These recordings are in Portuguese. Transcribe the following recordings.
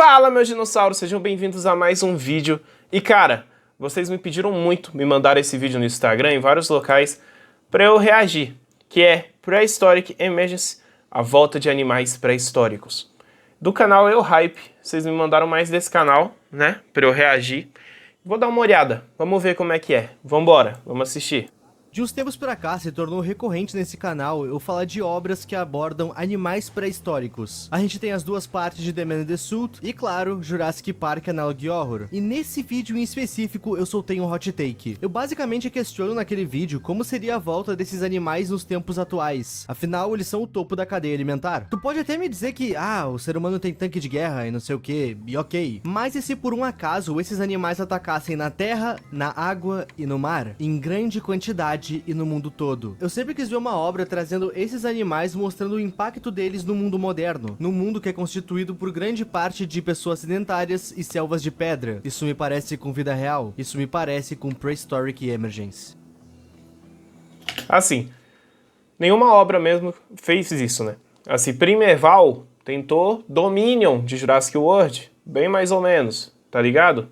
Fala, meus dinossauros, sejam bem-vindos a mais um vídeo. E cara, vocês me pediram muito, me mandaram esse vídeo no Instagram, em vários locais, para eu reagir, que é Prehistoric Emergence, a volta de animais pré-históricos. Do canal Eu Hype, vocês me mandaram mais desse canal, né, para eu reagir. Vou dar uma olhada, vamos ver como é que é. Vambora, vamos assistir. De uns tempos pra cá, se tornou recorrente nesse canal eu falar de obras que abordam animais pré-históricos. A gente tem as duas partes de The Man in the Suit e, claro, Jurassic Park Analogue Horror. E nesse vídeo em específico eu soltei um hot take. Eu basicamente questiono naquele vídeo como seria a volta desses animais nos tempos atuais. Afinal, eles são o topo da cadeia alimentar. Tu pode até me dizer que, o ser humano tem tanque de guerra e não sei o que, e ok. Mas e se por um acaso esses animais atacassem na terra, na água e no mar, em grande quantidade e no mundo todo? Eu sempre quis ver uma obra trazendo esses animais, mostrando o impacto deles no mundo moderno, no mundo que é constituído por grande parte de pessoas sedentárias e selvas de pedra. Isso me parece com vida real, isso me parece com Prehistoric Emergence. Assim, nenhuma obra mesmo fez isso, né? Assim, Primeval tentou Dominion de Jurassic World, bem mais ou menos, tá ligado?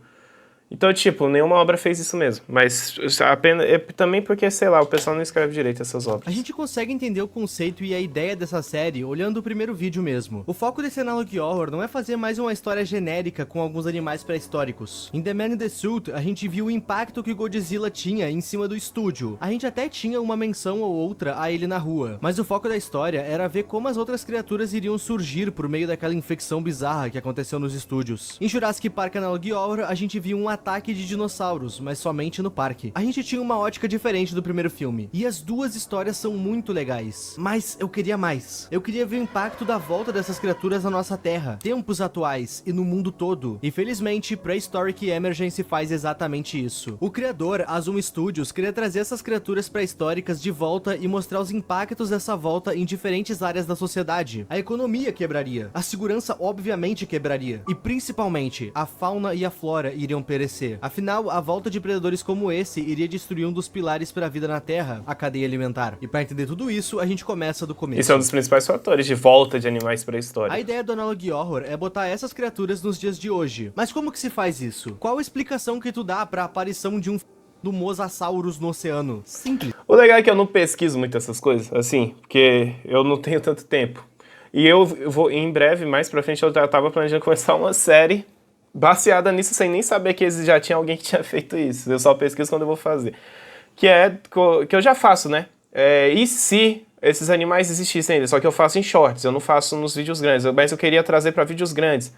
Então, tipo, nenhuma obra fez isso mesmo. Mas apenas, também porque, sei lá, o pessoal não escreve direito essas obras. A gente consegue entender o conceito e a ideia dessa série olhando o primeiro vídeo mesmo. O foco desse Analogue Horror não é fazer mais uma história genérica com alguns animais pré-históricos. Em The Man in the Suit, a gente viu o impacto que o Godzilla tinha em cima do estúdio. A gente até tinha uma menção ou outra a ele na rua. Mas o foco da história era ver como as outras criaturas iriam surgir por meio daquela infecção bizarra que aconteceu nos estúdios. Em Jurassic Park Analogue Horror, a gente viu um ataque de dinossauros, mas somente no parque. A gente tinha uma ótica diferente do primeiro filme, e as duas histórias são muito legais. Mas eu queria mais. Eu queria ver o impacto da volta dessas criaturas na nossa Terra, tempos atuais e no mundo todo. Infelizmente, Prehistoric Emergence faz exatamente isso. O criador, Azum Studios, queria trazer essas criaturas pré-históricas de volta e mostrar os impactos dessa volta em diferentes áreas da sociedade. A economia quebraria, a segurança obviamente quebraria, e principalmente, a fauna e a flora iriam perecer. Afinal, a volta de predadores como esse iria destruir um dos pilares para a vida na Terra, a cadeia alimentar. E para entender tudo isso, a gente começa do começo. Isso é um dos principais fatores de volta de animais pré-históricos. A ideia do Analogue Horror é botar essas criaturas nos dias de hoje. Mas como que se faz isso? Qual a explicação que tu dá para a aparição de um do Mosasaurus no oceano? Simples. O legal é que eu não pesquiso muito essas coisas, assim, porque eu não tenho tanto tempo. E eu vou, em breve, mais pra frente, eu já tava planejando começar uma série baseada nisso, sem nem saber que já tinha alguém que tinha feito isso. Eu só pesquiso quando eu vou fazer. Que eu já faço, né? E se esses animais existissem ainda? Só que eu faço em shorts, eu não faço nos vídeos grandes. Mas eu queria trazer para vídeos grandes,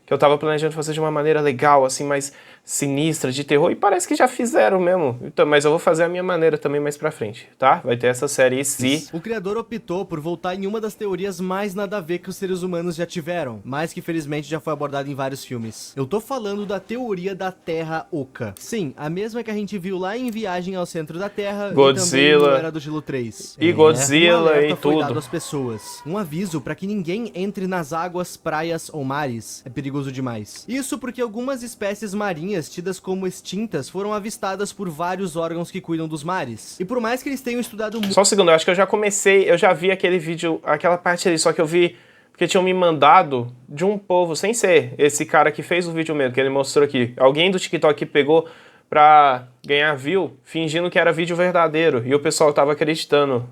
que eu tava planejando fazer de uma maneira legal, assim, mais sinistra, de terror, e parece que já fizeram mesmo. Então, mas eu vou fazer a minha maneira também mais pra frente, tá? Vai ter essa série se... O criador optou por voltar em uma das teorias mais nada a ver que os seres humanos já tiveram, mas que felizmente já foi abordada em vários filmes. Eu tô falando da teoria da Terra Oca. Sim, a mesma que a gente viu lá em Viagem ao Centro da Terra, Godzilla, e também no Era do Gelo 3. E Godzilla e foi tudo. dado às pessoas. Um aviso pra que ninguém entre nas águas, praias ou mares. É perigoso demais. Isso porque algumas espécies marinhas tidas como extintas foram avistadas por vários órgãos que cuidam dos mares. E por mais que eles tenham estudado muito... Só um segundo, eu acho que eu já vi aquele vídeo, aquela parte ali, só que eu vi porque tinham me mandado de um povo, sem ser esse cara que fez o vídeo mesmo, que ele mostrou aqui. Alguém do TikTok que pegou pra ganhar view, fingindo que era vídeo verdadeiro, e o pessoal tava acreditando,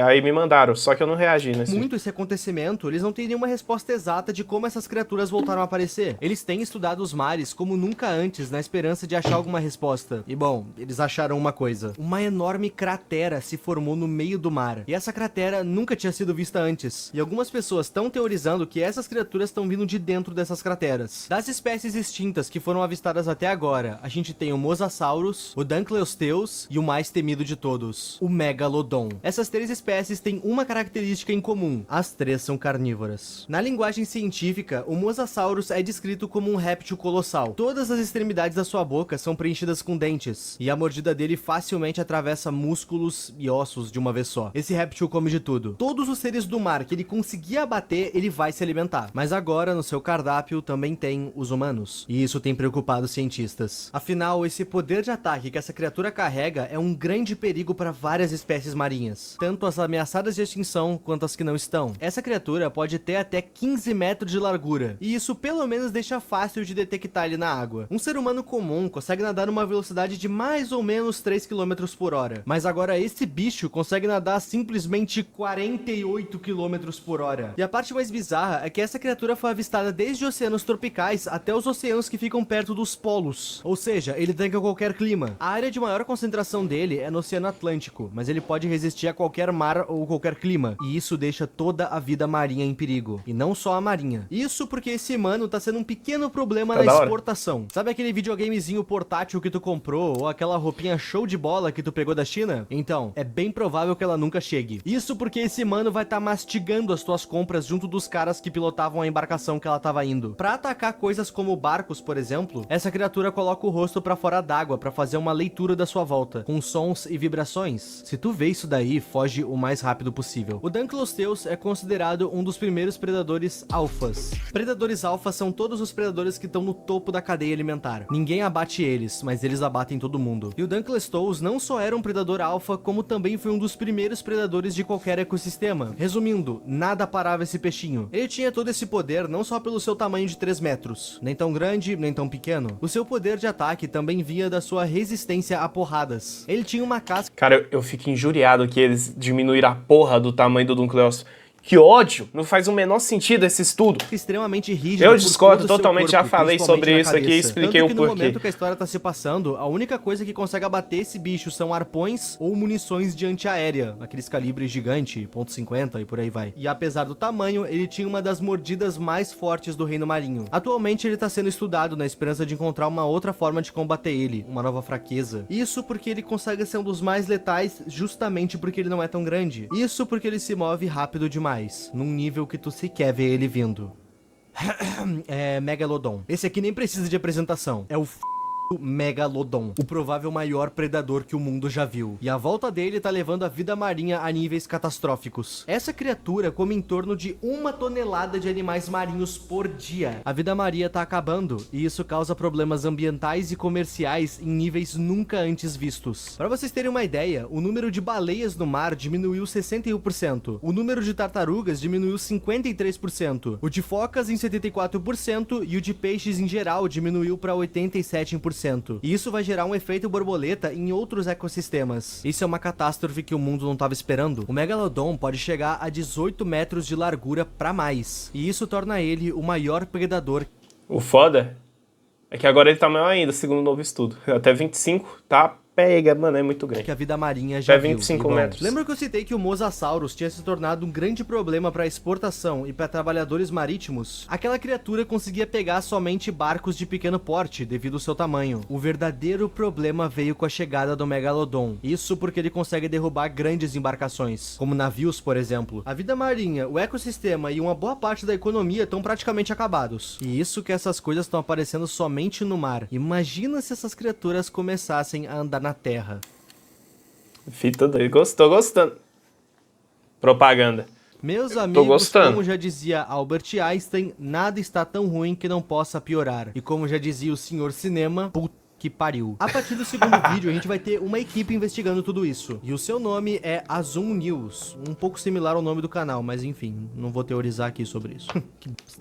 aí me mandaram, só que eu não reagi nesse muito esse acontecimento, eles não têm nenhuma resposta exata de como essas criaturas voltaram a aparecer. Eles têm estudado os mares como nunca antes, na esperança de achar alguma resposta. E bom, eles acharam uma coisa. Uma enorme cratera se formou no meio do mar, e essa cratera nunca tinha sido vista antes. E algumas pessoas estão teorizando que essas criaturas estão vindo de dentro dessas crateras. Das espécies extintas que foram avistadas até agora, a gente tem o Mosasaurus, o Dunkleosteus e o mais temido de todos, o Megalodon. Essas três espécies têm uma característica em comum: as três são carnívoras. Na linguagem científica, o Mosasaurus é descrito como um réptil colossal. Todas as extremidades da sua boca são preenchidas com dentes, e a mordida dele facilmente atravessa músculos e ossos de uma vez só. Esse réptil come de tudo. Todos os seres do mar que ele conseguir abater, ele vai se alimentar. Mas agora, no seu cardápio, também tem os humanos. E isso tem preocupado os cientistas. Afinal, esse poder de ataque ataque que essa criatura carrega é um grande perigo para várias espécies marinhas, tanto as ameaçadas de extinção quanto as que não estão. Essa criatura pode ter até 15 metros de largura, e isso pelo menos deixa fácil de detectar ele na água. Um ser humano comum consegue nadar numa velocidade de mais ou menos 3 km por hora, mas agora esse bicho consegue nadar simplesmente 48 km por hora. E a parte mais bizarra é que essa criatura foi avistada desde oceanos tropicais até os oceanos que ficam perto dos polos, ou seja, ele tanca qualquer clima. A área de maior concentração dele é no Oceano Atlântico, mas ele pode resistir a qualquer mar ou qualquer clima, e isso deixa toda a vida marinha em perigo, e não só a marinha. Isso porque esse mano tá sendo um pequeno problema na exportação. Sabe aquele videogamezinho portátil que tu comprou, ou aquela roupinha show de bola que tu pegou da China? Então, é bem provável que ela nunca chegue. Isso porque esse mano vai estar mastigando as tuas compras junto dos caras que pilotavam a embarcação que ela tava indo. Pra atacar coisas como barcos, por exemplo, essa criatura coloca o rosto pra fora d'água pra fazer uma leitura da sua volta, com sons e vibrações. Se tu vê isso daí, foge o mais rápido possível. O Dunkleosteus é considerado um dos primeiros predadores alfas. Predadores alfas são todos os predadores que estão no topo da cadeia alimentar. Ninguém abate eles, mas eles abatem todo mundo. E o Dunkleosteus não só era um predador alfa, como também foi um dos primeiros predadores de qualquer ecossistema. Resumindo, nada parava esse peixinho. Ele tinha todo esse poder não só pelo seu tamanho de 3 metros, nem tão grande, nem tão pequeno. O seu poder de ataque também vinha da sua resistência a porradas. Ele tinha uma casca... Cara, eu fico injuriado que eles diminuíram a porra do tamanho do Dunkleosteus. Que ódio! Não faz o menor sentido esse estudo. Extremamente rígido. Eu discordo totalmente, já falei sobre isso aqui e expliquei o porquê. No momento que a história tá se passando, a única coisa que consegue abater esse bicho são arpões ou munições de antiaérea, aqueles calibres gigante, .50 e por aí vai. E apesar do tamanho, ele tinha uma das mordidas mais fortes do reino marinho. Atualmente ele tá sendo estudado na esperança de encontrar uma outra forma de combater ele, uma nova fraqueza. Isso porque ele consegue ser um dos mais letais justamente porque ele não é tão grande. Isso porque ele se move rápido demais, num nível que tu sequer vê ele vindo. É Megalodon. Esse aqui nem precisa de apresentação. É o Megalodon, o provável maior predador que o mundo já viu. E a volta dele tá levando a vida marinha a níveis catastróficos. Essa criatura come em torno de 1 tonelada de animais marinhos por dia. A vida marinha tá acabando, e isso causa problemas ambientais e comerciais em níveis nunca antes vistos. Para vocês terem uma ideia, o número de baleias no mar diminuiu 61%, o número de tartarugas diminuiu 53%, o de focas em 74% e o de peixes em geral diminuiu para 87%. E isso vai gerar um efeito borboleta em outros ecossistemas. Isso é uma catástrofe que o mundo não estava esperando. O Megalodon pode chegar a 18 metros de largura para mais, e isso torna ele o maior predador. O foda é que agora ele tá maior ainda, segundo um novo estudo. Até 25 tá pega, mano, é muito grande. Que a vida marinha já viu. 25 metros. Lembra que eu citei que o Mosasaurus tinha se tornado um grande problema para exportação e para trabalhadores marítimos? Aquela criatura conseguia pegar somente barcos de pequeno porte devido ao seu tamanho. O verdadeiro problema veio com a chegada do Megalodon. Isso porque ele consegue derrubar grandes embarcações, como navios, por exemplo. A vida marinha, o ecossistema e uma boa parte da economia estão praticamente acabados. E isso que essas coisas estão aparecendo somente no mar. Imagina se essas criaturas começassem a andar na terra. Fita doido. Tô gostando. Propaganda. Meus amigos, como já dizia Albert Einstein, nada está tão ruim que não possa piorar. E como já dizia o senhor cinema, puta que pariu. A partir do segundo vídeo, a gente vai ter uma equipe investigando tudo isso. E o seu nome é Azum News. Um pouco similar ao nome do canal, mas enfim, não vou teorizar aqui sobre isso.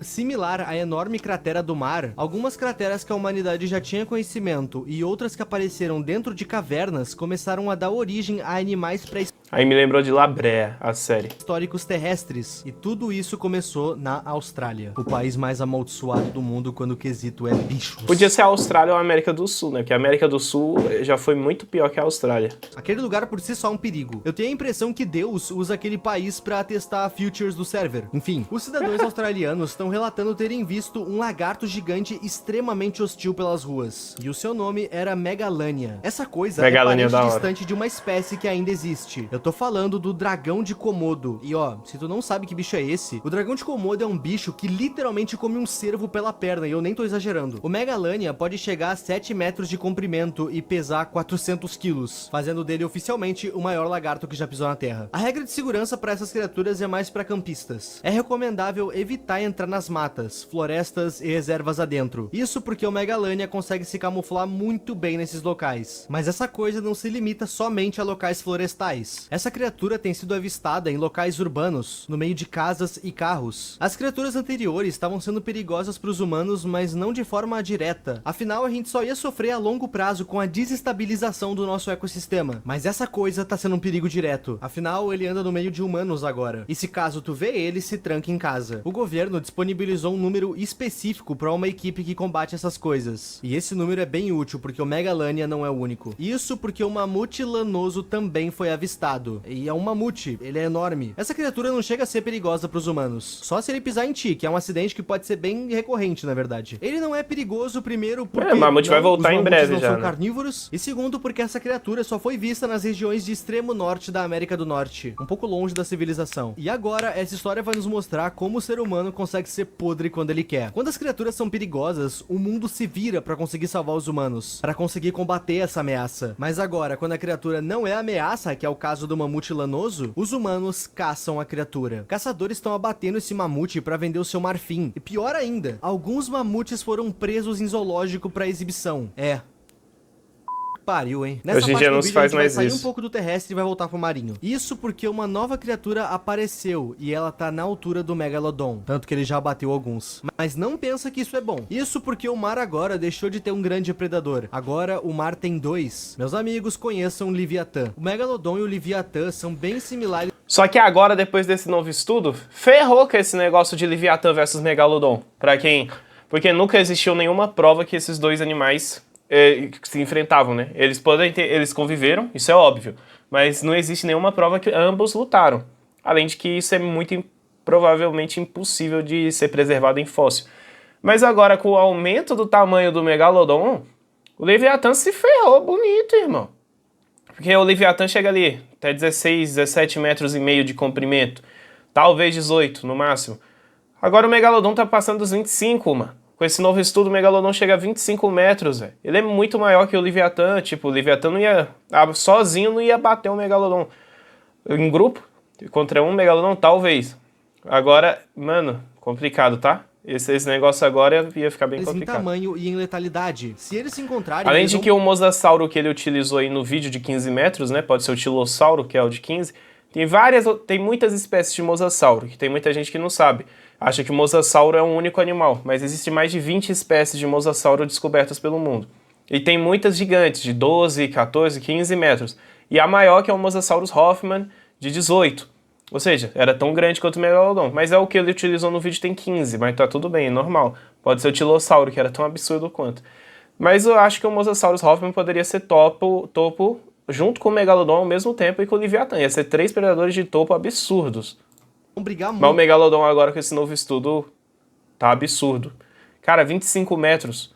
Similar à enorme cratera do mar, algumas crateras que a humanidade já tinha conhecimento e outras que apareceram dentro de cavernas começaram a dar origem a animais pré-históricos. Aí me lembrou de Labré, a série. Históricos terrestres. E tudo isso começou na Austrália, o país mais amaldiçoado do mundo quando o quesito é bichos. Podia ser a Austrália ou a América do Sul, né? Porque a América do Sul já foi muito pior que a Austrália. Aquele lugar por si só é um perigo. Eu tenho a impressão que Deus usa aquele país pra testar features do server. Enfim, os cidadãos australianos estão relatando terem visto um lagarto gigante extremamente hostil pelas ruas. E o seu nome era Megalania. Essa coisa é parente distante de uma espécie que ainda existe. Eu tô falando do dragão de Komodo. E ó, se tu não sabe que bicho é esse, o dragão de Komodo é um bicho que literalmente come um cervo pela perna, e eu nem tô exagerando. O Megalania pode chegar a 7 metros de comprimento e pesar 400 quilos, fazendo dele oficialmente o maior lagarto que já pisou na Terra. A regra de segurança para essas criaturas é mais para campistas. É recomendável evitar entrar nas matas, florestas e reservas adentro. Isso porque o Megalania consegue se camuflar muito bem nesses locais. Mas essa coisa não se limita somente a locais florestais. Essa criatura tem sido avistada em locais urbanos, no meio de casas e carros. As criaturas anteriores estavam sendo perigosas para os humanos, mas não de forma direta. Afinal, a gente só ia sofrer a longo prazo com a desestabilização do nosso ecossistema. Mas essa coisa tá sendo um perigo direto. Afinal, ele anda no meio de humanos agora. E se caso tu vê ele, se tranque em casa. O governo disponibilizou um número específico para uma equipe que combate essas coisas. E esse número é bem útil, porque o Megalania não é o único. Isso porque o mamute lanoso também foi avistado. E é um mamute, ele é enorme. Essa criatura não chega a ser perigosa para os humanos. Só se ele pisar em ti, que é um acidente que pode ser bem recorrente, na verdade. Ele não é perigoso, primeiro, porque o mamute vai voltar em breve não já, são né? carnívoros. E segundo, porque essa criatura só foi vista nas regiões de extremo norte da América do Norte, um pouco longe da civilização. E agora, essa história vai nos mostrar como o ser humano consegue ser podre quando ele quer. Quando as criaturas são perigosas, o mundo se vira pra conseguir salvar os humanos, pra conseguir combater essa ameaça. Mas agora, quando a criatura não é ameaça, que é o caso do mamute lanoso, os humanos caçam a criatura. Caçadores estão abatendo esse mamute pra vender o seu marfim. E pior ainda, alguns mamutes foram presos em zoológico pra exibição. Pariu, hein? Nessa Hoje em parte dia do não se vídeo, a faz gente vai mais sair isso. um pouco do terrestre e vai voltar pro marinho. Isso porque uma nova criatura apareceu e ela tá na altura do Megalodon, tanto que ele já abateu alguns. Mas não pensa que isso é bom. Isso porque o mar agora deixou de ter um grande predador. Agora o mar tem dois. Meus amigos, conheçam o Leviatã. O Megalodon e o Leviatã são bem similares. Só que agora, depois desse novo estudo, ferrou com esse negócio de Leviatã versus Megalodon. Porque nunca existiu nenhuma prova que esses dois animais se enfrentavam, né? Eles conviveram, isso é óbvio, mas não existe nenhuma prova que ambos lutaram. Além de que isso é muito provavelmente impossível de ser preservado em fóssil. Mas agora, com o aumento do tamanho do Megalodon, o Leviatã se ferrou bonito, irmão. Porque o Leviatã chega ali, até 16, 17 metros e meio de comprimento, talvez 18 no máximo. Agora o Megalodon tá passando dos 25, mano. Com esse novo estudo, o Megalodon chega a 25 metros, velho. Ele é muito maior que o Leviatã. Tipo, o Leviatã não ia... sozinho não ia bater o Megalodon. Em grupo, contra um Megalodon, talvez. Agora, mano, complicado, tá? Esse negócio agora ia ficar bem complicado. Em tamanho e em letalidade. Se eles se encontrarem... Além de que o mosasauro que ele utilizou aí no vídeo de 15 metros, né? Pode ser o tilossauro, que é o de 15. Tem muitas espécies de mosasauro, que tem muita gente que não sabe. Acha que o mosasauro é um único animal, mas existem mais de 20 espécies de mosasauro descobertas pelo mundo. E tem muitas gigantes, de 12, 14, 15 metros. E a maior que é o Mosasaurus hoffmann, de 18. Ou seja, era tão grande quanto o Megalodon. Mas é o que ele utilizou no vídeo, tem 15, mas tá tudo bem, é normal. Pode ser o tilossauro, que era tão absurdo quanto. Mas eu acho que o Mosasaurus hoffmann poderia ser topo junto com o Megalodon ao mesmo tempo e com o Leviatã. Ia ser 3 predadores de topo absurdos. brigar muito. Mas o Megalodon agora com esse novo estudo tá absurdo. Cara, 25 metros.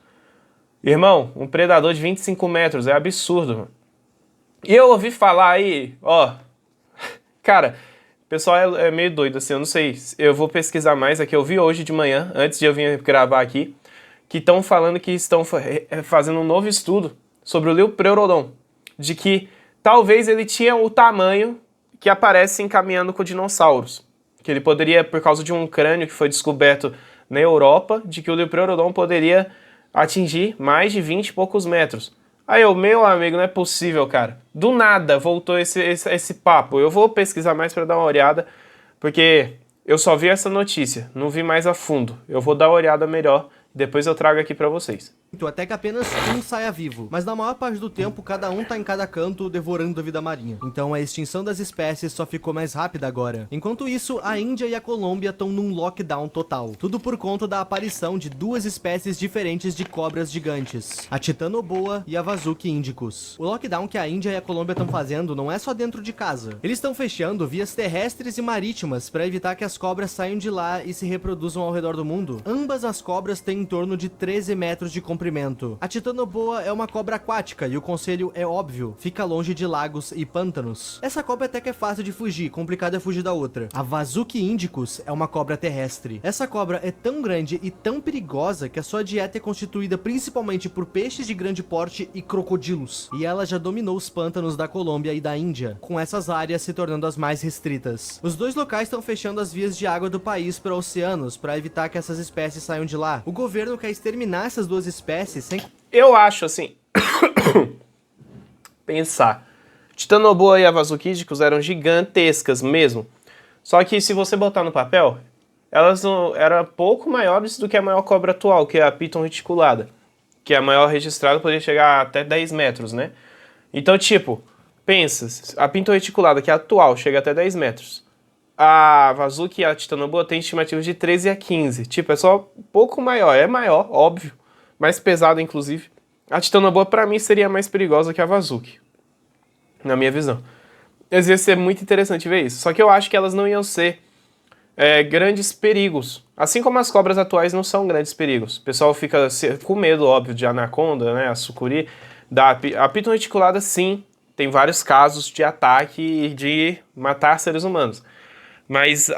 Irmão, um predador de 25 metros é absurdo, mano. E eu ouvi falar aí, ó... Cara, o pessoal é meio doido, assim, eu não sei. Eu vou pesquisar mais aqui. Eu vi hoje de manhã, antes de eu vir gravar aqui, que estão falando que estão fazendo um novo estudo sobre o Liopleurodon. De que talvez ele tinha o tamanho que aparece encaminhando com dinossauros. Que ele poderia, por causa de um crânio que foi descoberto na Europa, de que o Liopleurodon poderia atingir mais de 20 e poucos metros. Aí meu amigo, não é possível, cara. Do nada voltou esse papo. Eu vou pesquisar mais para dar uma olhada, porque eu só vi essa notícia, não vi mais a fundo. Eu vou dar uma olhada melhor, depois eu trago aqui para vocês. Até que apenas um saia vivo, mas na maior parte do tempo cada um tá em cada canto devorando a vida marinha. Então a extinção das espécies só ficou mais rápida agora. Enquanto isso, a Índia e a Colômbia estão num lockdown total. Tudo por conta da aparição de duas espécies diferentes de cobras gigantes, a Titanoboa e a Vasuki indicus. O lockdown que a Índia e a Colômbia estão fazendo não é só dentro de casa. Eles estão fechando vias terrestres e marítimas para evitar que as cobras saiam de lá e se reproduzam ao redor do mundo. Ambas as cobras têm em torno de 13 metros de comprimento comprimento. A Titanoboa é uma cobra aquática e o conselho é óbvio, fica longe de lagos e pântanos. Essa cobra até que é fácil de fugir, complicado é fugir da outra. A Vazuk indicus é uma cobra terrestre. Essa cobra é tão grande e tão perigosa que a sua dieta é constituída principalmente por peixes de grande porte e crocodilos. E ela já dominou os pântanos da Colômbia e da Índia, com essas áreas se tornando as mais restritas. Os dois locais estão fechando as vias de água do país para oceanos para evitar que essas espécies saiam de lá. O governo quer exterminar essas duas espécies sem... Eu acho assim... Pensar. Titanoboa e a Vazukidicus eram gigantescas mesmo. Só que se você botar no papel, elas não, eram pouco maiores do que a maior cobra atual, que é a Piton reticulada. Que é a maior registrada, poderia chegar até 10 metros, né? Então, tipo, pensa, a Piton reticulada, que é a atual, chega até 10 metros. A Vazuki e a Titanoboa tem estimativas de 13 a 15. Tipo, é só um pouco maior. É maior, óbvio. Mais pesada, inclusive. A Titanoboa, pra mim, seria mais perigosa que a Vazuki. Na minha visão. Mas ia ser muito interessante ver isso. Só que eu acho que elas não iam ser grandes perigos. Assim como as cobras atuais não são grandes perigos. O pessoal fica com medo, óbvio, de anaconda, né? A sucuri. A Piton reticulada, sim, tem vários casos de ataque e de matar seres humanos. Mas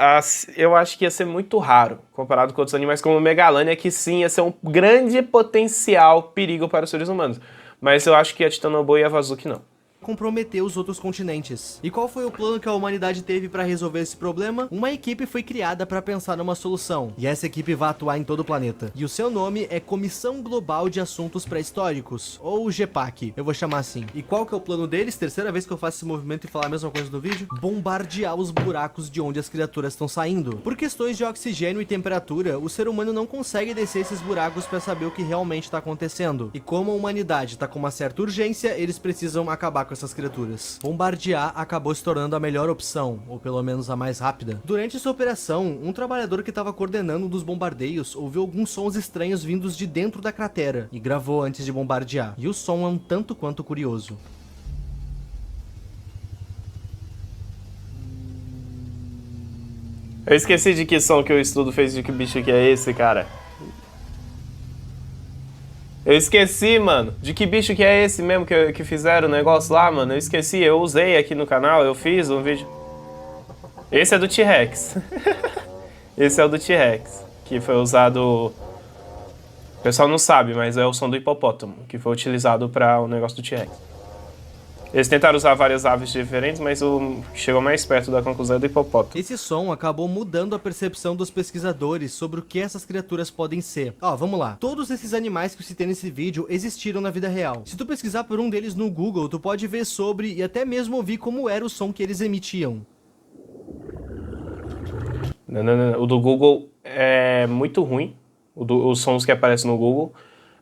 eu acho que ia ser muito raro, comparado com outros animais como o Megalania, que sim, ia ser um grande potencial perigo para os seres humanos. Mas eu acho que a Titanoboa e a Vazuki não. Comprometer os outros continentes. E qual foi o plano que a humanidade teve para resolver esse problema? Uma equipe foi criada para pensar numa solução, e essa equipe vai atuar em todo o planeta. E o seu nome é Comissão Global de Assuntos Pré-Históricos, ou GEPAC, eu vou chamar assim. E qual que é o plano deles? Terceira vez que eu faço esse movimento e falar a mesma coisa no vídeo? Bombardear os buracos de onde as criaturas estão saindo. Por questões de oxigênio e temperatura, o ser humano não consegue descer esses buracos para saber o que realmente está acontecendo. E como a humanidade está com uma certa urgência, eles precisam acabar com essas criaturas. Bombardear acabou se tornando a melhor opção, ou pelo menos a mais rápida. Durante essa operação, um trabalhador que estava coordenando um dos bombardeios ouviu alguns sons estranhos vindos de dentro da cratera e gravou antes de bombardear. E o som é um tanto quanto curioso. Eu esqueci de que som que o estudo fez de que bicho que é esse, cara. Eu esqueci, mano, de que bicho que é esse mesmo que fizeram o negócio lá, mano. Eu esqueci, eu usei aqui no canal, eu fiz um vídeo. Esse é do T-Rex. Esse é o do T-Rex, que foi usado... O pessoal não sabe, mas é o som do hipopótamo, que foi utilizado para o negócio do T-Rex. Eles tentaram usar várias aves diferentes, mas o que chegou mais perto da conclusão é do hipopótamo. Esse som acabou mudando a percepção dos pesquisadores sobre o que essas criaturas podem ser. Ó, vamos lá. Todos esses animais que eu citei nesse vídeo existiram na vida real. Se tu pesquisar por um deles no Google, tu pode ver sobre e até mesmo ouvir como era o som que eles emitiam. Não. O do Google é muito ruim. Os sons que aparecem no Google.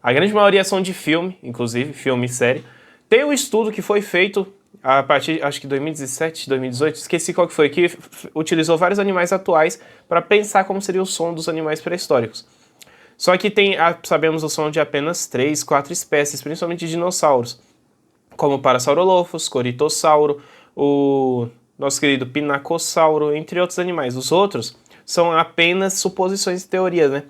A grande maioria são de filme, inclusive, filme e série. Tem um estudo que foi feito a partir, acho que 2017, 2018, esqueci qual que foi, que utilizou vários animais atuais para pensar como seria o som dos animais pré-históricos. Só que sabemos o som de apenas 3, 4 espécies, principalmente dinossauros, como o Parasaurolophus, Coritossauro, o nosso querido Pinacossauro, entre outros animais. Os outros são apenas suposições e teorias, né?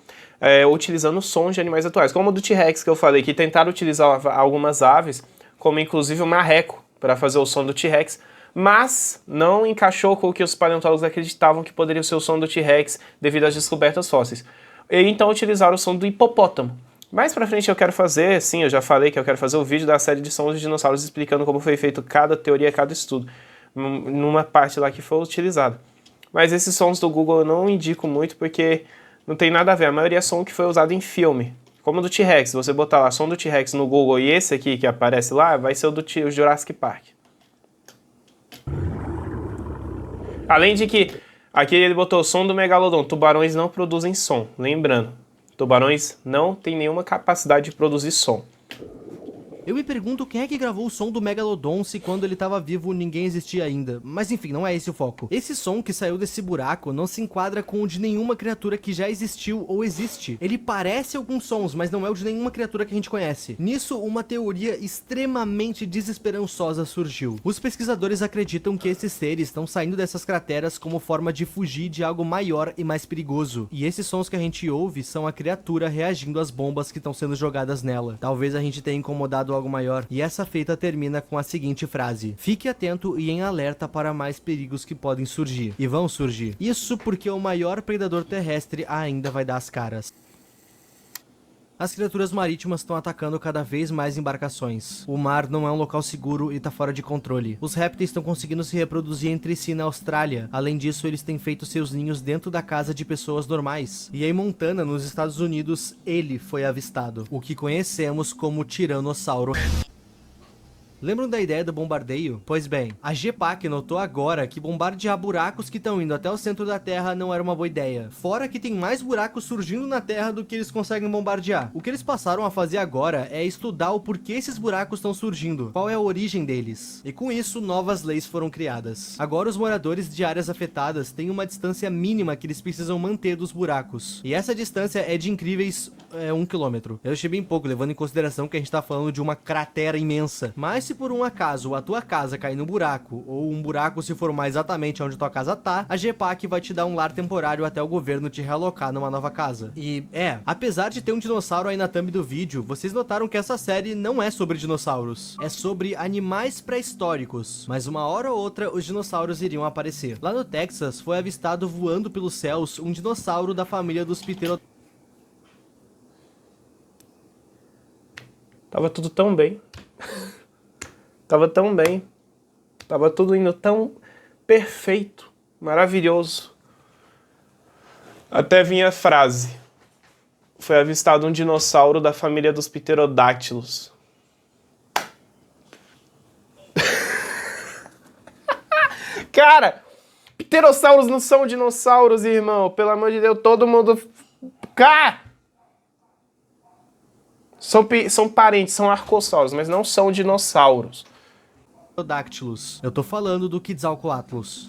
Utilizando sons de animais atuais, como o do T-Rex que eu falei, que tentaram utilizar algumas aves, como inclusive o marreco, para fazer o som do T-Rex, mas não encaixou com o que os paleontólogos acreditavam que poderia ser o som do T-Rex devido às descobertas fósseis. E então utilizaram o som do hipopótamo. Mais pra frente eu quero fazer, sim, eu já falei que eu quero fazer o vídeo da série de sons de dinossauros explicando como foi feito cada teoria, cada estudo, numa parte lá que foi utilizada. Mas esses sons do Google eu não indico muito porque não tem nada a ver, a maioria é som que foi usado em filme. Como o do T-Rex, se você botar lá som do T-Rex no Google e esse aqui que aparece lá, vai ser o do Jurassic Park. Além de que, aqui ele botou o som do Megalodon. Tubarões não produzem som, lembrando. Tubarões não têm nenhuma capacidade de produzir som. Eu me pergunto quem é que gravou o som do Megalodon se quando ele tava vivo ninguém existia ainda. Mas enfim, não é esse o foco. Esse som que saiu desse buraco não se enquadra com o de nenhuma criatura que já existiu ou existe. Ele parece alguns sons, mas não é o de nenhuma criatura que a gente conhece. Nisso, uma teoria extremamente desesperançosa surgiu. Os pesquisadores acreditam que esses seres estão saindo dessas crateras como forma de fugir de algo maior e mais perigoso. E esses sons que a gente ouve são a criatura reagindo às bombas que estão sendo jogadas nela. Talvez a gente tenha incomodado algo maior. E essa feita termina com a seguinte frase: fique atento e em alerta para mais perigos que podem surgir. E vão surgir. Isso porque o maior predador terrestre ainda vai dar as caras. As criaturas marítimas estão atacando cada vez mais embarcações. O mar não é um local seguro e tá fora de controle. Os répteis estão conseguindo se reproduzir entre si na Austrália. Além disso, eles têm feito seus ninhos dentro da casa de pessoas normais. E em Montana, nos Estados Unidos, ele foi avistado. O que conhecemos como Tiranossauro. Lembram da ideia do bombardeio? Pois bem, a GEPAC notou agora que bombardear buracos que estão indo até o centro da Terra não era uma boa ideia. Fora que tem mais buracos surgindo na Terra do que eles conseguem bombardear. O que eles passaram a fazer agora é estudar o porquê esses buracos estão surgindo, qual é a origem deles. E com isso, novas leis foram criadas. Agora os moradores de áreas afetadas têm uma distância mínima que eles precisam manter dos buracos. E essa distância é de incríveis 1 km. Eu achei bem pouco, levando em consideração que a gente tá falando de uma cratera imensa. Mas se por um acaso a tua casa cair no buraco, ou um buraco se formar exatamente onde tua casa tá, a GEPAC vai te dar um lar temporário até o governo te realocar numa nova casa. E apesar de ter um dinossauro aí na thumb do vídeo, vocês notaram que essa série não é sobre dinossauros, é sobre animais pré-históricos. Mas uma hora ou outra os dinossauros iriam aparecer. Lá no Texas foi avistado voando pelos céus um dinossauro da família dos pterodáctilos. Tava tudo tão bem. Tava tão bem. Tava tudo indo tão perfeito, maravilhoso. Até vinha a frase: foi avistado um dinossauro da família dos pterodáctilos. Cara, pterossauros não são dinossauros, irmão. Pelo amor de Deus, todo mundo... Cara! São parentes, são arcossauros, mas não são dinossauros. Pterodáctilos. Eu tô falando do Quetzalcoatlus.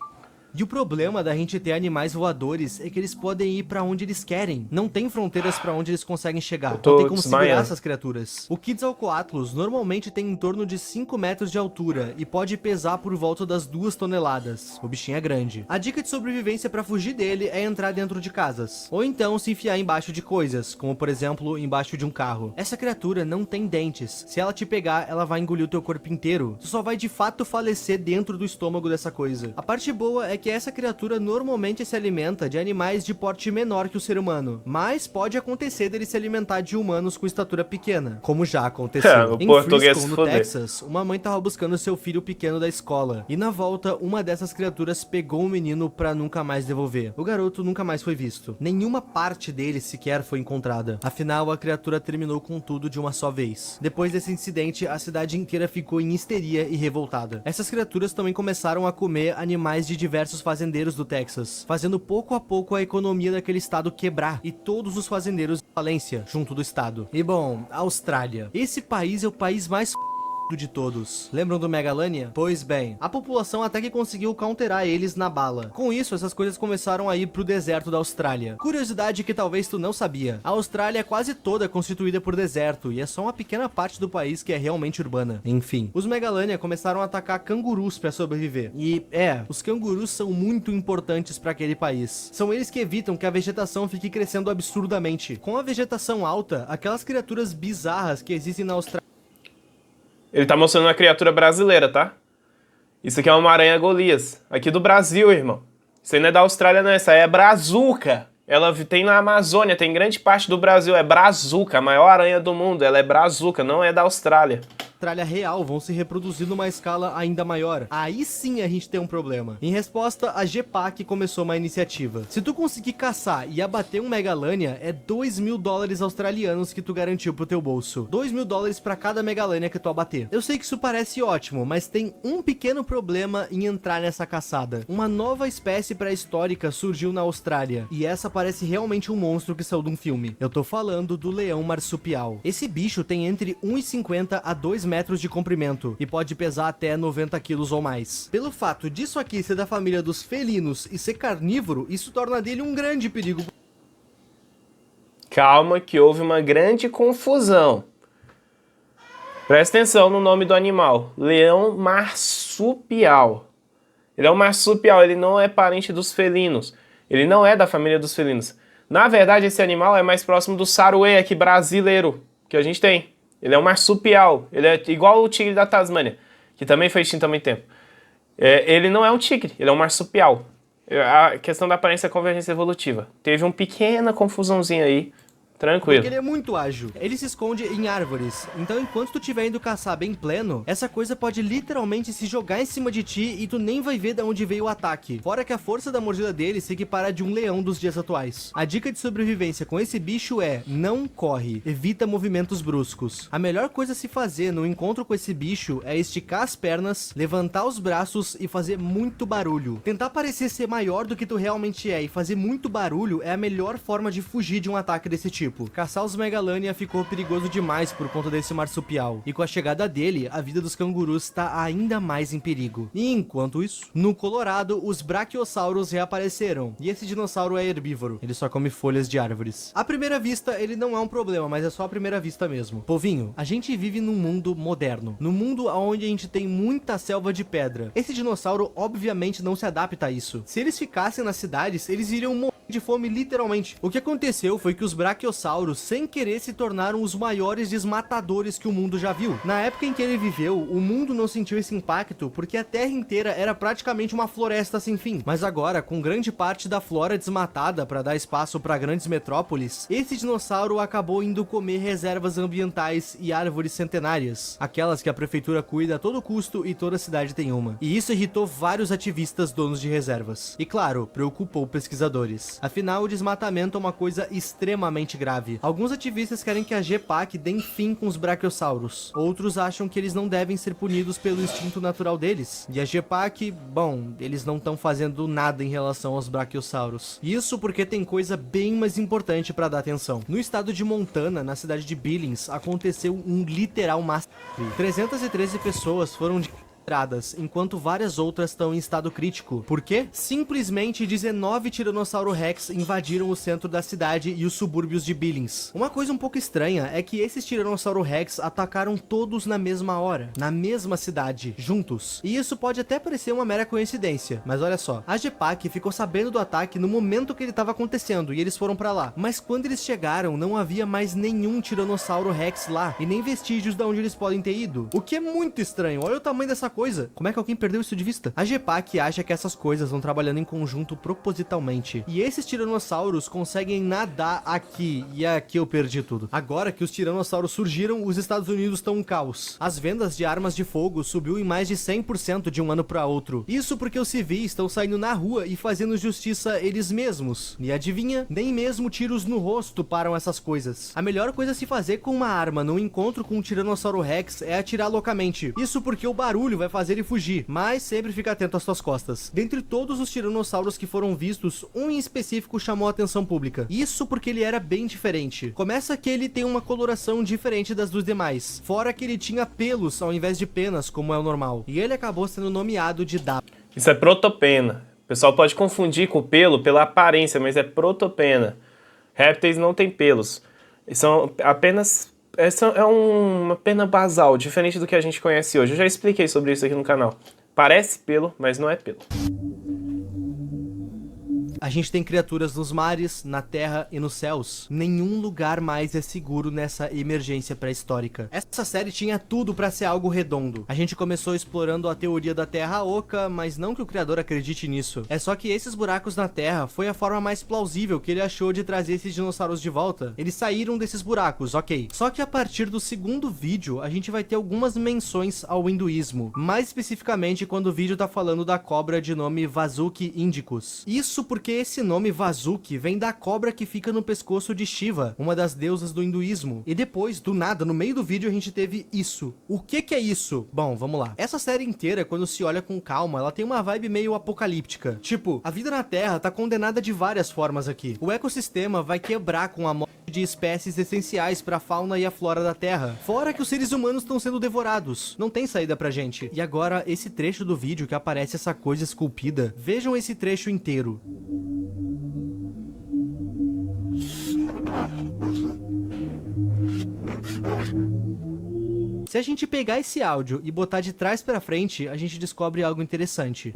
E o problema da gente ter animais voadores é que eles podem ir pra onde eles querem. Não tem fronteiras pra onde eles conseguem chegar. Não tem como segurar essas criaturas. O Quetzalcoatlus normalmente tem em torno de 5 metros de altura e pode pesar por volta das 2 toneladas. O bichinho é grande. A dica de sobrevivência pra fugir dele é entrar dentro de casas. Ou então se enfiar embaixo de coisas, como por exemplo, embaixo de um carro. Essa criatura não tem dentes. Se ela te pegar, ela vai engolir o teu corpo inteiro. Tu só vai de fato falecer dentro do estômago dessa coisa. A parte boa é que essa criatura normalmente se alimenta de animais de porte menor que o ser humano, mas pode acontecer dele se alimentar de humanos com estatura pequena, como já aconteceu. Em Frisco, no Texas, uma mãe tava buscando seu filho pequeno da escola, e na volta, uma dessas criaturas pegou o menino pra nunca mais devolver. O garoto nunca mais foi visto. Nenhuma parte dele sequer foi encontrada. Afinal, a criatura terminou com tudo de uma só vez. Depois desse incidente, a cidade inteira ficou em histeria e revoltada. Essas criaturas também começaram a comer animais de diversos fazendeiros do Texas, fazendo pouco a pouco a economia daquele estado quebrar e todos os fazendeiros em falência junto do estado. E bom, Austrália. Esse país é o país mais de todos. Lembram do Megalania? Pois bem, a população até que conseguiu counterar eles na bala. Com isso, essas coisas começaram a ir pro deserto da Austrália. Curiosidade que talvez tu não sabia: a Austrália é quase toda constituída por deserto e é só uma pequena parte do país que é realmente urbana. Enfim, os Megalania começaram a atacar cangurus para sobreviver. E os cangurus são muito importantes para aquele país. São eles que evitam que a vegetação fique crescendo absurdamente. Com a vegetação alta, aquelas criaturas bizarras que existem na Austrália. Ele tá mostrando uma criatura brasileira, tá? Isso aqui é uma aranha Golias. Aqui do Brasil, irmão. Isso aí não é da Austrália, não. Essa aí é brazuca. Ela tem na Amazônia, tem grande parte do Brasil. É brazuca, a maior aranha do mundo. Ela é brazuca, não é da Austrália. Austrália real vão se reproduzir numa escala ainda maior. Aí sim a gente tem um problema. Em resposta, a GEPAC começou uma iniciativa. Se tu conseguir caçar e abater um Megalania, é 2 mil dólares australianos que tu garantiu pro teu bolso. 2 mil dólares pra cada Megalania que tu abater. Eu sei que isso parece ótimo, mas tem um pequeno problema em entrar nessa caçada. Uma nova espécie pré-histórica surgiu na Austrália, e essa parece realmente um monstro que saiu de um filme. Eu tô falando do leão marsupial. Esse bicho tem entre 1,50 a 2 metros de comprimento e pode pesar até 90 quilos ou mais. Pelo fato disso aqui ser da família dos felinos e ser carnívoro, isso torna dele um grande perigo. Calma que houve uma grande confusão. Presta atenção no nome do animal. Leão marsupial. Ele é um marsupial, ele não é parente dos felinos. Ele não é da família dos felinos. Na verdade, esse animal é mais próximo do saruê aqui brasileiro que a gente tem. Ele é um marsupial. Ele é igual o tigre da Tasmânia, que também foi extinto há muito tempo. Ele não é um tigre, ele é um marsupial. A questão da aparência é convergência evolutiva. Teve uma pequena confusãozinha aí. Tranquilo. Porque ele é muito ágil. Ele se esconde em árvores. Então, enquanto tu estiver indo caçar bem pleno, essa coisa pode literalmente se jogar em cima de ti e tu nem vai ver de onde veio o ataque. Fora que a força da mordida dele se equipara de um leão dos dias atuais. A dica de sobrevivência com esse bicho é: não corre. Evita movimentos bruscos. A melhor coisa a se fazer no encontro com esse bicho é esticar as pernas, levantar os braços e fazer muito barulho. Tentar parecer ser maior do que tu realmente é e fazer muito barulho é a melhor forma de fugir de um ataque desse tipo. Caçar os Megalania ficou perigoso demais por conta desse marsupial, e com a chegada dele, a vida dos cangurus está ainda mais em perigo. E enquanto isso, no Colorado, os Brachiosaurus reapareceram, e esse dinossauro é herbívoro, ele só come folhas de árvores. À primeira vista, ele não é um problema, mas é só à primeira vista mesmo. Povinho, a gente vive num mundo moderno, num mundo onde a gente tem muita selva de pedra. Esse dinossauro obviamente não se adapta a isso. Se eles ficassem nas cidades, eles iriam morrer de fome literalmente. O que aconteceu foi que os Brachiosaurus, sem querer, se tornaram os maiores desmatadores que o mundo já viu. Na época em que ele viveu, o mundo não sentiu esse impacto porque a terra inteira era praticamente uma floresta sem fim. Mas agora, com grande parte da flora desmatada para dar espaço para grandes metrópoles, esse dinossauro acabou indo comer reservas ambientais e árvores centenárias, aquelas que a prefeitura cuida a todo custo e toda cidade tem uma. E isso irritou vários ativistas donos de reservas. E claro, preocupou pesquisadores. Afinal, o desmatamento é uma coisa extremamente grave. Alguns ativistas querem que a GPAC dê fim com os Brachiosaurus. Outros acham que eles não devem ser punidos pelo instinto natural deles. E a GPAC, bom, eles não estão fazendo nada em relação aos Brachiosaurus. Isso porque tem coisa bem mais importante para dar atenção. No estado de Montana, na cidade de Billings, aconteceu um literal massacre. 313 pessoas foram enquanto várias outras estão em estado crítico. Por quê? Simplesmente 19 Tiranossauro Rex invadiram o centro da cidade e os subúrbios de Billings. Uma coisa um pouco estranha é que esses Tiranossauro Rex atacaram todos na mesma hora, na mesma cidade, juntos. E isso pode até parecer uma mera coincidência, mas olha só, a GPAC ficou sabendo do ataque no momento que ele estava acontecendo e eles foram pra lá. Mas quando eles chegaram, não havia mais nenhum Tiranossauro Rex lá e nem vestígios de onde eles podem ter ido. O que é muito estranho. Olha o tamanho dessa coisa. Como é que alguém perdeu isso de vista? A GPAC acha que essas coisas vão trabalhando em conjunto propositalmente. E esses tiranossauros conseguem nadar aqui. E aqui eu perdi tudo. Agora que os tiranossauros surgiram, os Estados Unidos estão um caos. As vendas de armas de fogo subiu em mais de 100% de um ano para outro. Isso porque os civis estão saindo na rua e fazendo justiça eles mesmos. E adivinha? Nem mesmo tiros no rosto param essas coisas. A melhor coisa a se fazer com uma arma no encontro com um Tiranossauro Rex é atirar loucamente. Isso porque o barulho vai fazer ele fugir, mas sempre fica atento às suas costas. Dentre todos os tiranossauros que foram vistos, um em específico chamou a atenção pública. Isso porque ele era bem diferente. Começa que ele tem uma coloração diferente das dos demais, fora que ele tinha pelos ao invés de penas, como é o normal. E ele acabou sendo nomeado de W. Isso é protopena. O pessoal pode confundir com pelo pela aparência, mas é protopena. Répteis não têm pelos. São apenas... é uma pena basal, diferente do que a gente conhece hoje. Eu já expliquei sobre isso aqui no canal. Parece pelo, mas não é pelo. A gente tem criaturas nos mares, na terra e nos céus. Nenhum lugar mais é seguro nessa emergência pré-histórica. Essa série tinha tudo pra ser algo redondo. A gente começou explorando a teoria da Terra Oca, mas não que o criador acredite nisso. É só que esses buracos na Terra foi a forma mais plausível que ele achou de trazer esses dinossauros de volta. Eles saíram desses buracos, ok. Só que a partir do segundo vídeo, a gente vai ter algumas menções ao hinduísmo. Mais especificamente quando o vídeo tá falando da cobra de nome Vasuki Indicus. Isso porque esse nome Vasuki vem da cobra que fica no pescoço de Shiva, uma das deusas do hinduísmo. E depois, do nada, no meio do vídeo a gente teve isso. O que é isso? Bom, vamos lá. Essa série inteira, quando se olha com calma, ela tem uma vibe meio apocalíptica. Tipo, a vida na Terra tá condenada de várias formas aqui. O ecossistema vai quebrar com a morte de espécies essenciais para a fauna e a flora da Terra. Fora que os seres humanos estão sendo devorados. Não tem saída pra gente. E agora, esse trecho do vídeo que aparece essa coisa esculpida. Vejam esse trecho inteiro. Se a gente pegar esse áudio e botar de trás pra frente, a gente descobre algo interessante.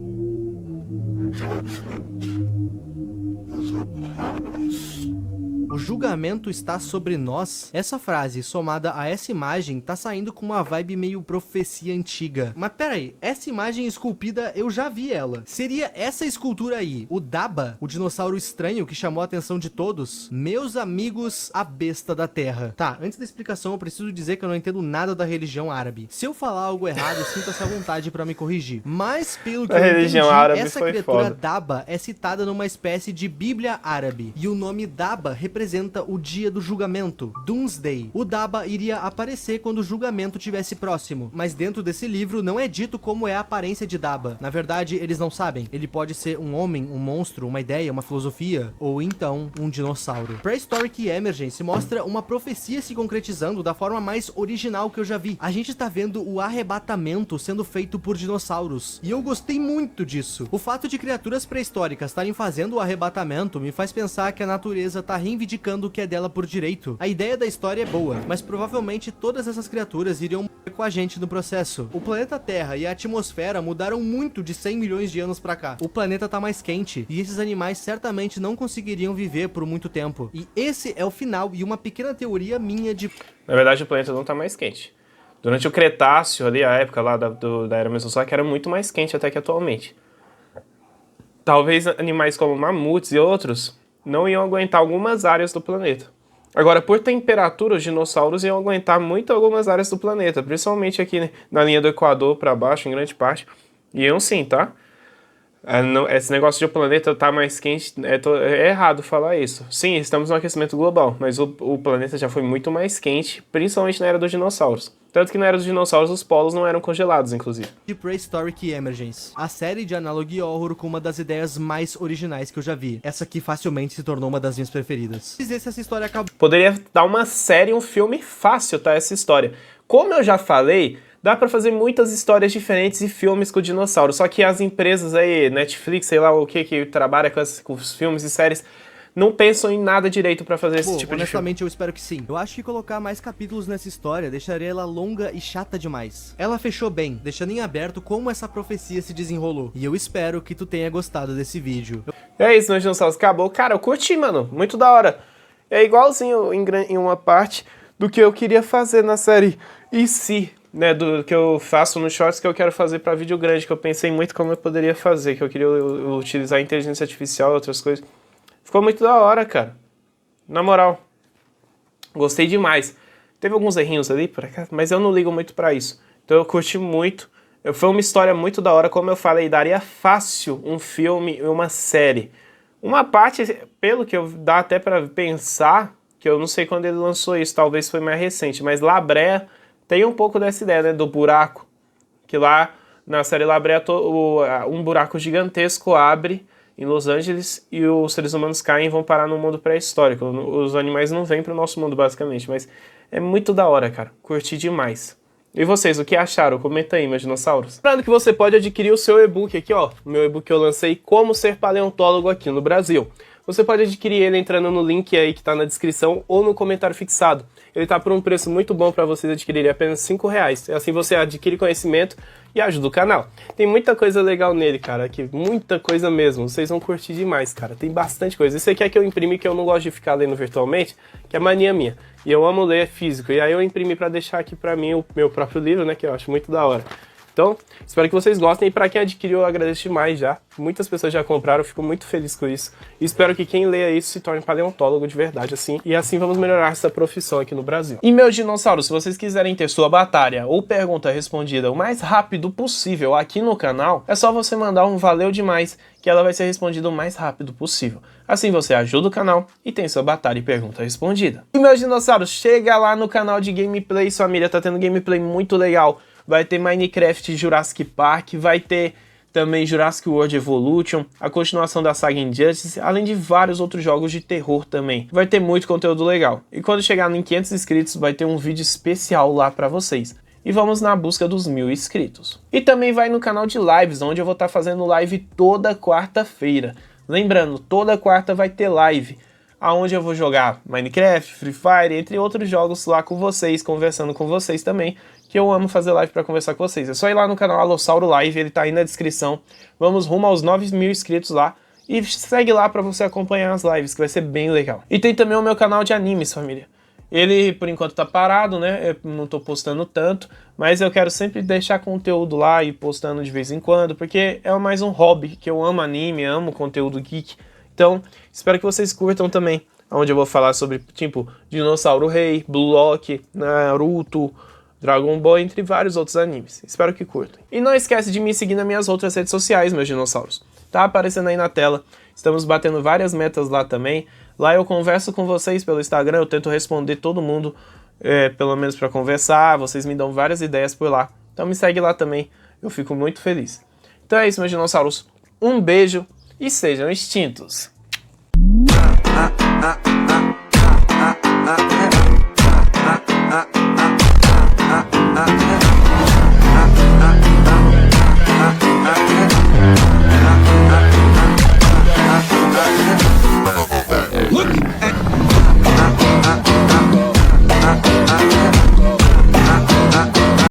O julgamento está sobre nós. Essa frase, somada a essa imagem, tá saindo com uma vibe meio profecia antiga. Mas peraí, essa imagem esculpida, eu já vi ela. Seria essa escultura aí, o Daba, o dinossauro estranho que chamou a atenção de todos? Meus amigos, a besta da terra. Tá, antes da explicação, eu preciso dizer que eu não entendo nada da religião árabe. Se eu falar algo errado, sinta-se à vontade pra me corrigir. Mas, pelo que eu entendi, essa criatura Daba é citada numa espécie de Bíblia árabe. E o nome Daba representa o dia do julgamento, Doomsday. O Daba iria aparecer quando o julgamento tivesse próximo, mas dentro desse livro não é dito como é a aparência de Daba. Na verdade, eles não sabem. Ele pode ser um homem, um monstro, uma ideia, uma filosofia, ou então um dinossauro. Prehistoric Emergence mostra uma profecia se concretizando da forma mais original que eu já vi. A gente tá vendo o arrebatamento sendo feito por dinossauros, e eu gostei muito disso. O fato de criaturas pré-históricas estarem fazendo o arrebatamento me faz pensar que a natureza tá reivindicando o que é dela por direito. A ideia da história é boa, mas provavelmente todas essas criaturas iriam morrer com a gente no processo. O planeta Terra e a atmosfera mudaram muito de 100 milhões de anos pra cá. O planeta tá mais quente, e esses animais certamente não conseguiriam viver por muito tempo. E esse é o final e uma pequena teoria minha de... Na verdade, o planeta não tá mais quente. Durante o Cretáceo, ali, a época lá da Era Mesozoica, era muito mais quente até que atualmente. Talvez animais como mamutes e outros não iam aguentar algumas áreas do planeta. Agora, por temperatura, os dinossauros iam aguentar muito algumas áreas do planeta, principalmente aqui na linha do Equador para baixo, em grande parte. Iam sim, tá? Esse negócio de o planeta estar mais quente, é errado falar isso. Sim, estamos no aquecimento global, mas o planeta já foi muito mais quente, principalmente na era dos dinossauros. Tanto que na era dos dinossauros os polos não eram congelados, inclusive. De Prehistoric Emergence, a série de Analogue Horror com uma das ideias mais originais que eu já vi. Essa aqui facilmente se tornou uma das minhas preferidas. Dizer se essa história acabou. Poderia dar uma série, um filme fácil, tá? Essa história. Como eu já falei, dá pra fazer muitas histórias diferentes e filmes com dinossauro. Só que as empresas aí, Netflix, sei lá o que trabalha com os filmes e séries, não pensam em nada direito pra fazer esse tipo de filme. Honestamente, eu espero que sim. Eu acho que colocar mais capítulos nessa história deixaria ela longa e chata demais. Ela fechou bem, deixando em aberto como essa profecia se desenrolou. E eu espero que tu tenha gostado desse vídeo. É isso, meus dinossauros. Acabou. Cara, eu curti, mano. Muito da hora. É igualzinho em uma parte do que eu queria fazer na série E se, né, do que eu faço nos shorts que eu quero fazer pra vídeo grande, que eu pensei muito como eu poderia fazer, que eu queria utilizar a inteligência artificial e outras coisas. Ficou muito da hora, cara. Na moral. Gostei demais. Teve alguns errinhos ali, mas eu não ligo muito pra isso. Então eu curti muito. Foi uma história muito da hora. Como eu falei, daria fácil um filme e uma série. Uma parte, pelo que dá até pra pensar, que eu não sei quando ele lançou isso, talvez foi mais recente, mas La Brea tem um pouco dessa ideia, né, do buraco. Que lá, na série La Brea, um buraco gigantesco abre em Los Angeles e os seres humanos caem e vão parar no mundo pré-histórico. Os animais não vêm pro nosso mundo, basicamente, mas é muito da hora, cara. Curti demais. E vocês, o que acharam? Comenta aí, meus dinossauros. Lembrando que você pode adquirir o seu e-book aqui, ó. O meu e-book que eu lancei, Como Ser Paleontólogo aqui no Brasil. Você pode adquirir ele entrando no link aí que tá na descrição ou no comentário fixado. Ele tá por um preço muito bom para vocês adquirirem, apenas R$5. Assim você adquire conhecimento e ajuda o canal. Tem muita coisa legal nele, cara, aqui, muita coisa mesmo. Vocês vão curtir demais, cara. Tem bastante coisa. Esse aqui é que eu imprimi, que eu não gosto de ficar lendo virtualmente, que é mania minha. E eu amo ler físico. E aí eu imprimi para deixar aqui para mim o meu próprio livro, né, que eu acho muito da hora. Então, espero que vocês gostem, e para quem adquiriu eu agradeço demais já. Muitas pessoas já compraram, eu fico muito feliz com isso. E espero que quem leia isso se torne paleontólogo de verdade, assim. E assim vamos melhorar essa profissão aqui no Brasil. E meus dinossauros, se vocês quiserem ter sua batalha ou pergunta respondida o mais rápido possível aqui no canal, é só você mandar um valeu demais, que ela vai ser respondida o mais rápido possível. Assim você ajuda o canal e tem sua batalha e pergunta respondida. E meus dinossauros, chega lá no canal de gameplays, família, tá tendo gameplay muito legal. Vai ter Minecraft Jurassic Park, vai ter também Jurassic World Evolution, a continuação da saga Injustice, além de vários outros jogos de terror também. Vai ter muito conteúdo legal. E quando chegar em 500 inscritos, vai ter um vídeo especial lá pra vocês. E vamos na busca dos 1000 inscritos. E também vai no canal de lives, onde eu vou estar fazendo live toda quarta-feira. Lembrando, toda quarta vai ter live, aonde eu vou jogar Minecraft, Free Fire, entre outros jogos lá com vocês, conversando com vocês também, que eu amo fazer live para conversar com vocês. É só ir lá no canal Alossauro Live, ele tá aí na descrição. Vamos rumo aos 9.000 inscritos lá. E segue lá para você acompanhar as lives, que vai ser bem legal. E tem também o meu canal de animes, família. Ele, por enquanto, tá parado, né? Eu não tô postando tanto, mas eu quero sempre deixar conteúdo lá e postando de vez em quando, porque é mais um hobby, que eu amo anime, amo conteúdo geek. Então, espero que vocês curtam também, onde eu vou falar sobre, tipo, Dinossauro Rei, Blue Lock, Naruto, Dragon Ball, entre vários outros animes. Espero que curtam. E não esquece de me seguir nas minhas outras redes sociais, meus dinossauros. Tá aparecendo aí na tela. Estamos batendo várias metas lá também. Lá eu converso com vocês pelo Instagram, eu tento responder todo mundo, pelo menos para conversar. Vocês me dão várias ideias por lá. Então me segue lá também, eu fico muito feliz. Então é isso, meus dinossauros. Um beijo e sejam extintos.